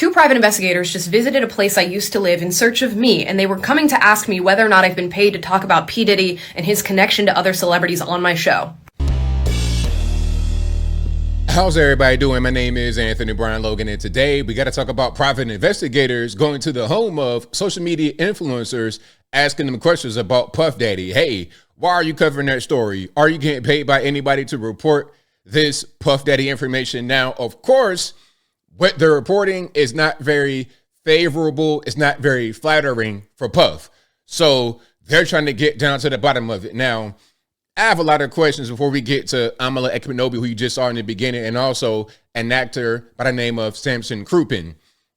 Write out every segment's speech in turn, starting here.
Two private investigators just visited a place I used to live in search of me, and they were coming to ask me whether or not I've been paid to talk about P. Diddy and his connection to other celebrities on my show. How's everybody doing? My name is Anthony Brian Logan, and today we got to talk about private investigators going to the home of social media influencers, asking them questions about Puff Daddy. Hey, why are you covering that story? Are you getting paid by anybody to report this Puff Daddy information? Now, of course, what they're reporting is not very favorable. It's not very flattering for Puff. So they're trying to get down to the bottom of it. Now, I have a lot of questions before we get to INTIMIDATE, who you just saw in the beginning, and also an actor by the name of Samson Krupin.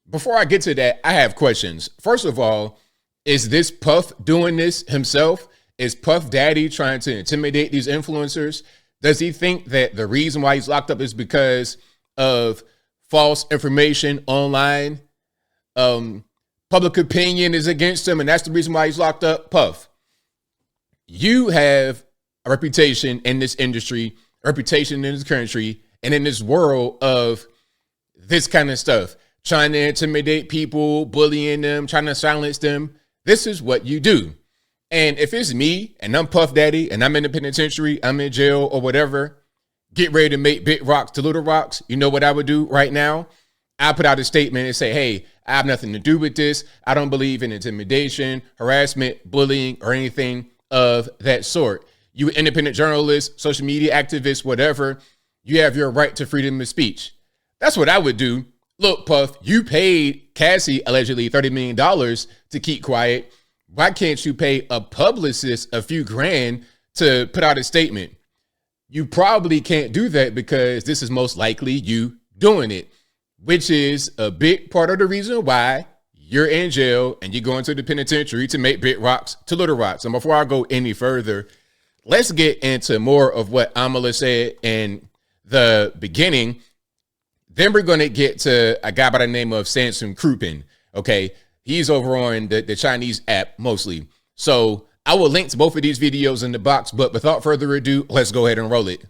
Before I get to that, I have questions. First of all, is this Puff doing this himself? Is Puff Daddy trying to intimidate these influencers? Does he think that the reason why he's locked up is because of false information online? Public opinion is against him, and that's the reason why he's locked up? Puff, you have a reputation in this industry, a reputation in this country, and in this world of this kind of stuff, trying to intimidate people, bullying them, trying to silence them. This is what you do. And if it's me and I'm Puff Daddy and I'm in the penitentiary, I'm in jail or whatever, get ready to make big rocks to little rocks, you know what I would do right now? I put out a statement and say, hey, I have nothing to do with this. I don't believe in intimidation, harassment, bullying, or anything of that sort. You independent journalist, social media activist, whatever, you have your right to freedom of speech. That's what I would do. Look, Puff, you paid Cassie allegedly $30 million to keep quiet. Why can't you pay a publicist a few grand to put out a statement? You probably can't do that because this is most likely you doing it, which is a big part of the reason why you're in jail and you're going to the penitentiary to make big rocks to little rocks. And before I go any further, let's get into more of what Amala said in the beginning. Then we're going to get to a guy by the name of Samson Krupin. Okay, he's over on the Chinese app mostly. So I will link to both of these videos in the box, but without further ado, let's go ahead and roll it.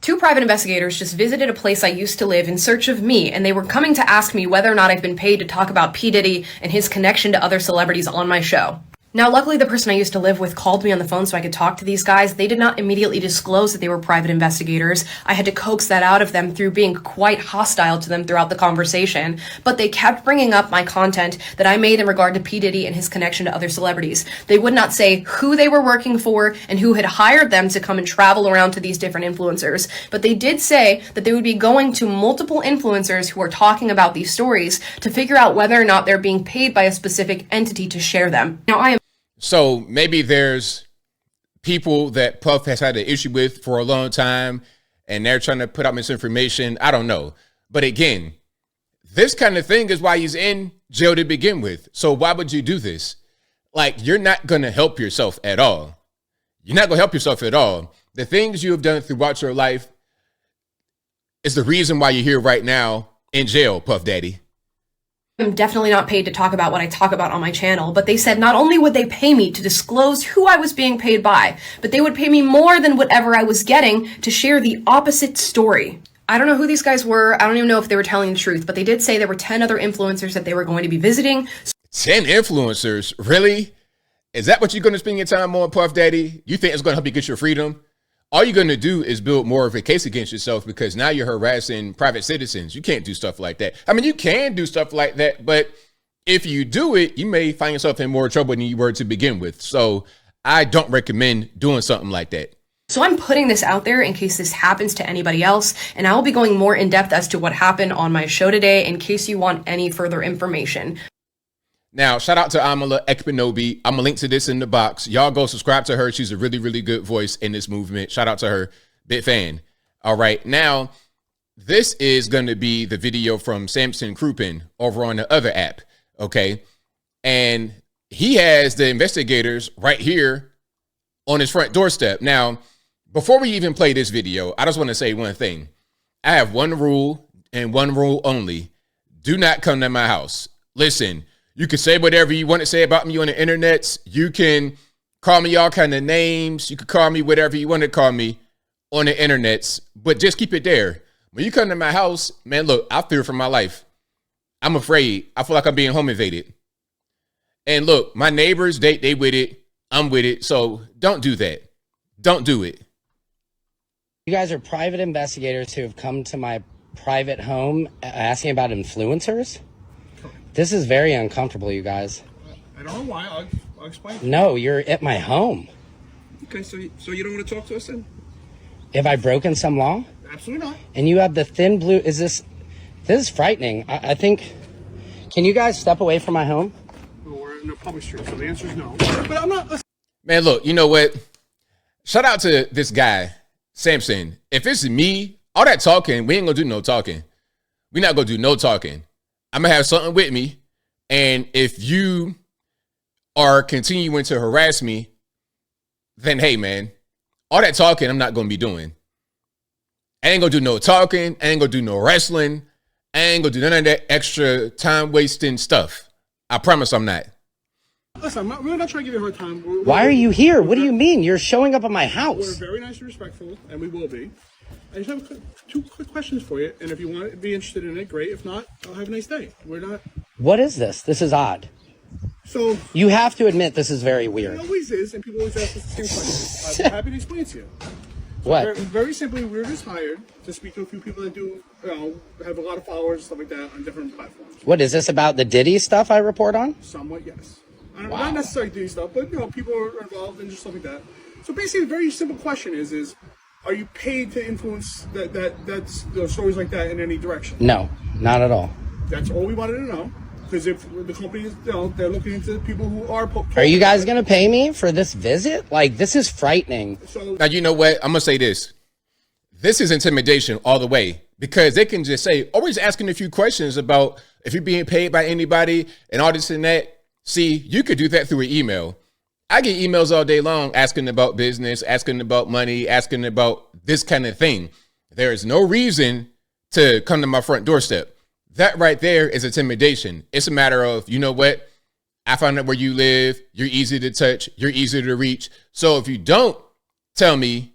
Two private investigators just visited a place I used to live in search of me, and they were coming to ask me whether or not I've been paid to talk about P. Diddy and his connection to other celebrities on my show. Now, luckily, the person I used to live with called me on the phone so I could talk to these guys. They did not immediately disclose that they were private investigators. I had to coax that out of them through being quite hostile to them throughout the conversation. But they kept bringing up my content that I made in regard to P. Diddy and his connection to other celebrities. They would not say who they were working for and who had hired them to come and travel around to these different influencers. But they did say that they would be going to multiple influencers who are talking about these stories to figure out whether or not they're being paid by a specific entity to share them. Now, So maybe there's people that Puff has had an issue with for a long time and they're trying to put out misinformation. I don't know. But again, this kind of thing is why he's in jail to begin with. So why would you do this? Like, you're not going to help yourself at all. You're not going to help yourself at all. The things you have done throughout your life is the reason why you're here right now in jail, Puff Daddy. I'm definitely not paid to talk about what I talk about on my channel, but they said not only would they pay me to disclose who I was being paid by, but they would pay me more than whatever I was getting to share the opposite story. I don't know who these guys were. I don't even know if they were telling the truth, but they did say there were 10 other influencers that they were going to be visiting. 10 influencers? Really? Is that what you're going to spend your time on, Puff Daddy? You think it's going to help you get your freedom? All you're going to do is build more of a case against yourself because now you're harassing private citizens. You can't do stuff like that. I mean, you can do stuff like that, but if you do it, you may find yourself in more trouble than you were to begin with. So I don't recommend doing something like that. So I'm putting this out there in case this happens to anybody else, and I will be going more in depth as to what happened on my show today in case you want any further information. Now, shout out to Amala Ekpenobi. I'm going to link to this in the box. Y'all go subscribe to her. She's a really, really good voice in this movement. Shout out to her. Big fan. All right. Now, this is going to be the video from Samson Krupin over on the other app. Okay. And he has the investigators right here on his front doorstep. Now, before we even play this video, I just want to say one thing. I have one rule and one rule only. Do not come to my house. Listen. You can say whatever you want to say about me on the internet. You can call me all kind of names. You can call me whatever you want to call me on the internet, but just keep it there. When you come to my house, man, look, I fear for my life. I'm afraid. I feel like I'm being home invaded. And look, my neighbors, they with it. I'm with it. So don't do that. Don't do it. You guys are private investigators who have come to my private home asking about influencers? This is very uncomfortable, you guys. I don't know why. I'll explain. No, you're at my home. Okay, so you don't want to talk to us then? Have I broken some law? Absolutely not. And you have the thin blue. This is frightening. I think. Can you guys step away from my home? Well, we're in a public street, so the answer is no. But I'm not. Man, look, you know what? Shout out to this guy, Samson. If it's me, all that talking, we ain't gonna do no talking. We're not gonna do no talking. I'm gonna have something with me. And if you are continuing to harass me, then hey, man, all that talking I'm not gonna be doing. I ain't gonna do no talking. I ain't gonna do no wrestling. I ain't gonna do none of that extra time wasting stuff. I promise I'm not. Listen, we're not trying to give you a hard time. Why are you here? What do you mean? You're showing up at my house. We're very nice and respectful, and we will be. I just have two quick questions for you, and if you want to be interested in it, great. If not, I'll have a nice day. We're not. What is this? This is odd. So You have to admit this is very weird. it always is, and people always ask us the same questions. I'm happy to explain it to you. What? Very simply, we were just hired to speak to a few people that do, have a lot of followers, stuff like that, on different platforms. What is this about the Diddy stuff I report on? Somewhat, yes. Wow. Not necessarily doing stuff, but people are involved in just stuff like that. So basically, a very simple question is are you paid to influence that's stories like that in any direction? No, not at all. That's all we wanted to know. Because if the company is, they're looking into people who are. Are you guys going to pay me for this visit? Like, this is frightening. So Now, you know what? I'm going to say this. This is intimidation all the way because they can just say, always asking a few questions about if you're being paid by anybody and all this and that. See, you could do that through an email. I get emails all day long asking about business, asking about money, asking about this kind of thing. There is no reason to come to my front doorstep. That right there is intimidation. It's a matter of, you know what? I found out where you live. You're easy to touch. You're easy to reach. So if you don't tell me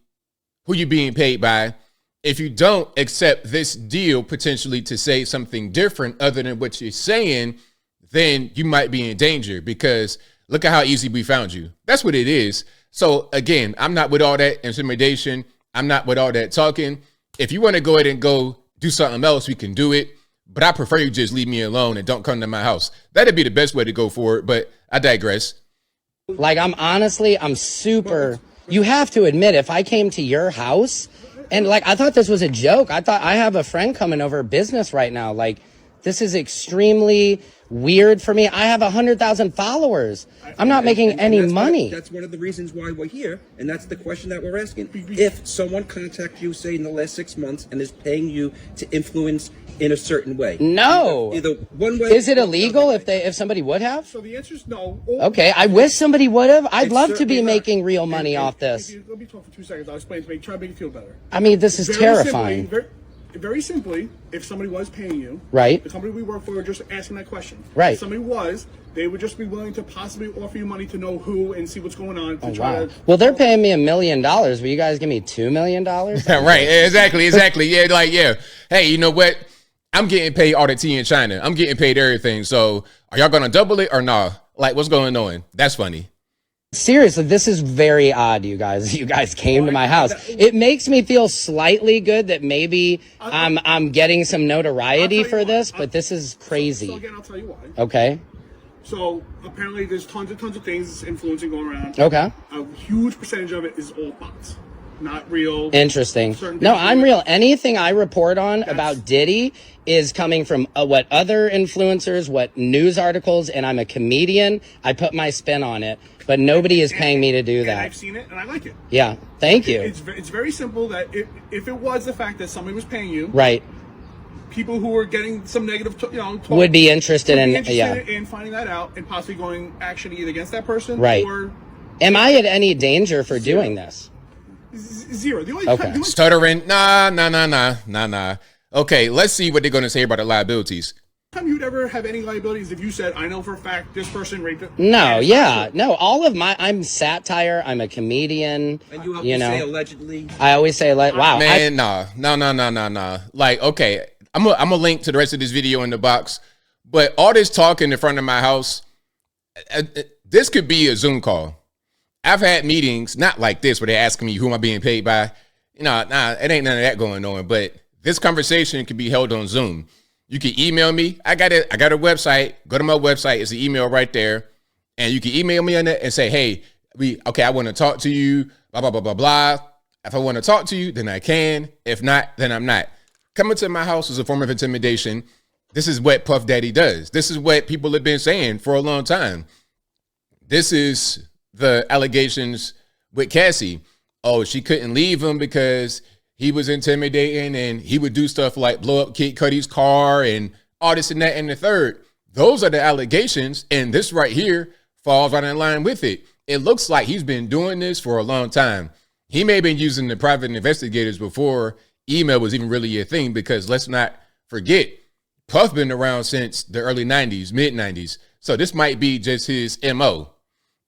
who you're being paid by, if you don't accept this deal potentially to say something different other than what you're saying, then you might be in danger because look at how easy we found you. That's what it is. So again, I'm not with all that intimidation. I'm not with all that talking. If you want to go ahead and go do something else, we can do it. But I prefer you just leave me alone and don't come to my house. That'd be the best way to go for it. But I digress. Like, I'm super. You have to admit, if I came to your house and like, I thought this was a joke. I thought I have a friend coming over business right now. Like, this is extremely weird for me. I have 100,000 followers. I'm not making any money. That's one of the reasons why we're here, and that's the question that we're asking. If someone contacts you, say, in the last 6 months and is paying you to influence in a certain way. No. Either one way. Is it illegal if somebody would have? So the answer is no. Okay, I wish somebody would have. I'd It's love to be certainly not. making real money off this. Let me talk for 2 seconds. I'll explain to me. Try to make you feel better. I mean, this is terrifying. Very simply, if somebody was paying you, Right. the company we work for are just asking that question. Right. If somebody was, they would just be willing to possibly offer you money to know who and see what's going on. To try Wow. to, Well, they're paying me $1 million. Will you guys give me $2 million? Right. Exactly. Yeah. Like, yeah. Hey, you know what? I'm getting paid all the tea in China. I'm getting paid everything. So are y'all going to double it or nah? Like, what's going on? That's funny. Seriously, this is very odd, you guys. You guys came to my house. It makes me feel slightly good that maybe I'm getting some notoriety for this, but this is So crazy. again, I'll tell you why. Okay. So apparently there's tons of things influencing going around. Okay. A huge percentage of it is all bots, not real. Interesting. Certain No, things- I'm real. Anything I report on about Diddy is coming from what other influencers, what news articles, and I'm a comedian. I put my spin on it, but nobody is paying me to do And that. I've seen it and I like it. Yeah. Thank you. It's very simple that if it was the fact that somebody was paying you, Right. people who were getting some negative, talk, Would be interested would be in, yeah. in finding that out and possibly going action either against that person Right. or Am I at any danger for doing this? zero. The only Okay. time, the only Stuttering. Nah. Okay, let's see what they're going to say about the liabilities. time you would ever have any liabilities if you said, I know for a fact this person raped it. No, yeah. No, all of I'm satire. I'm a comedian. And you have You to know, say allegedly. I always say, like, wow. Man, nah. Like, okay, I'm a link to the rest of this video in the box. But all this talking in front of my house, this could be a Zoom call. I've had meetings, not like this, where they're asking me who am I being paid by. Nah, it ain't none of that going on. But this conversation can be held on Zoom. You can email me. I got a website. Go to my website. It's an email right there. And you can email me on that and say, hey, I want to talk to you, blah, blah, blah, blah, blah. If I want to talk to you, then I can. If not, then I'm not. Coming to my house is a form of intimidation. This is what Puff Daddy does. This is what people have been saying for a long time. This is the allegations with Cassie. Oh, she couldn't leave him because he was intimidating and he would do stuff like blow up Kid Cudi's car and all this and that and the third. Those are the allegations. And this right here falls right in line with it. It looks like he's been doing this for a long time. He may have been using the private investigators before email was even really a thing, because let's not forget, Puff been around since the early 90s, mid 90s. So this might be just his MO.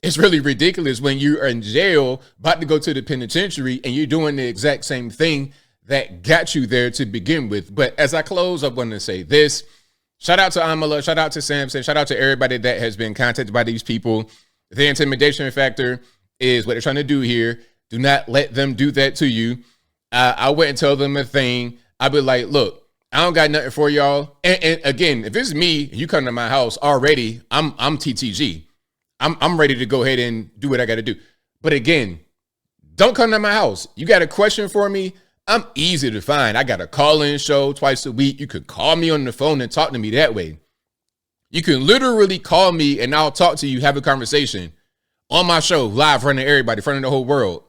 It's really ridiculous when you are in jail, about to go to the penitentiary, and you're doing the exact same thing that got you there to begin with. But as I close, I want to say this. Shout out to Amala, shout out to Samson, shout out to everybody that has been contacted by these people. The intimidation factor is what they're trying to do here. Do not let them do that to you. I wouldn't tell them a thing. I'd be like, look, I don't got nothing for y'all. And again, if it's me, you come to my house already, I'm TTG. I'm ready to go ahead and do what I got to do. But again, don't come to my house. You got a question for me? I'm easy to find. I got a call-in show twice a week. You could call me on the phone and talk to me that way. You can literally call me and I'll talk to you, have a conversation on my show, live in front of everybody, in front of the whole world.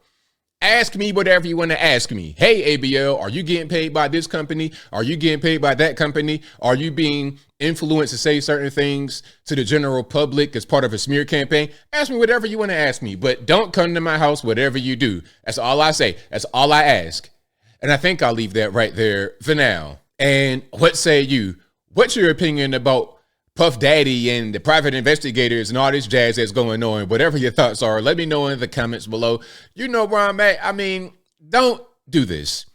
Ask me whatever you want to ask me. Hey, ABL, are you getting paid by this company? Are you getting paid by that company? Are you being influenced to say certain things to the general public as part of a smear campaign? Ask me whatever you want to ask me, but don't come to my house, whatever you do. That's all I say. That's all I ask. And I think I'll leave that right there for now. And what say you? What's your opinion about Puff Daddy and the private investigators and all this jazz that's going on? Whatever your thoughts are, let me know in the comments below. You know where I'm at. I mean, don't do this.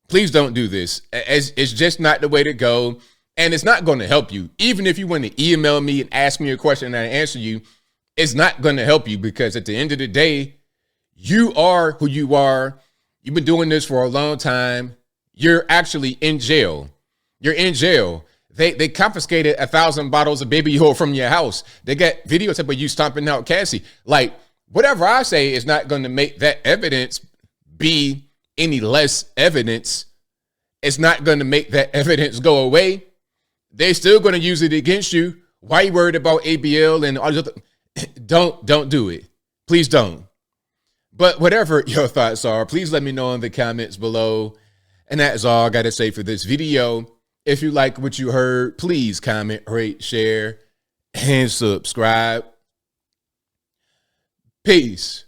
Please don't do this. It's just not the way to go. And it's not going to help you. Even if you want to email me and ask me a question and I answer you, it's not going to help you, because at the end of the day, you are who you are. You've been doing this for a long time. You're actually in jail. You're in jail. They confiscated 1,000 bottles of baby oil from your house. They got videotape of you stomping out Cassie. Like, whatever I say is not going to make that evidence be any less evidence. It's not going to make that evidence go away. They're still going to use it against you. Why are you worried about ABL and all this other? Don't do it. Please don't. But whatever your thoughts are, please let me know in the comments below. And that is all I got to say for this video. If you like what you heard, please comment, rate, share, and subscribe. Peace.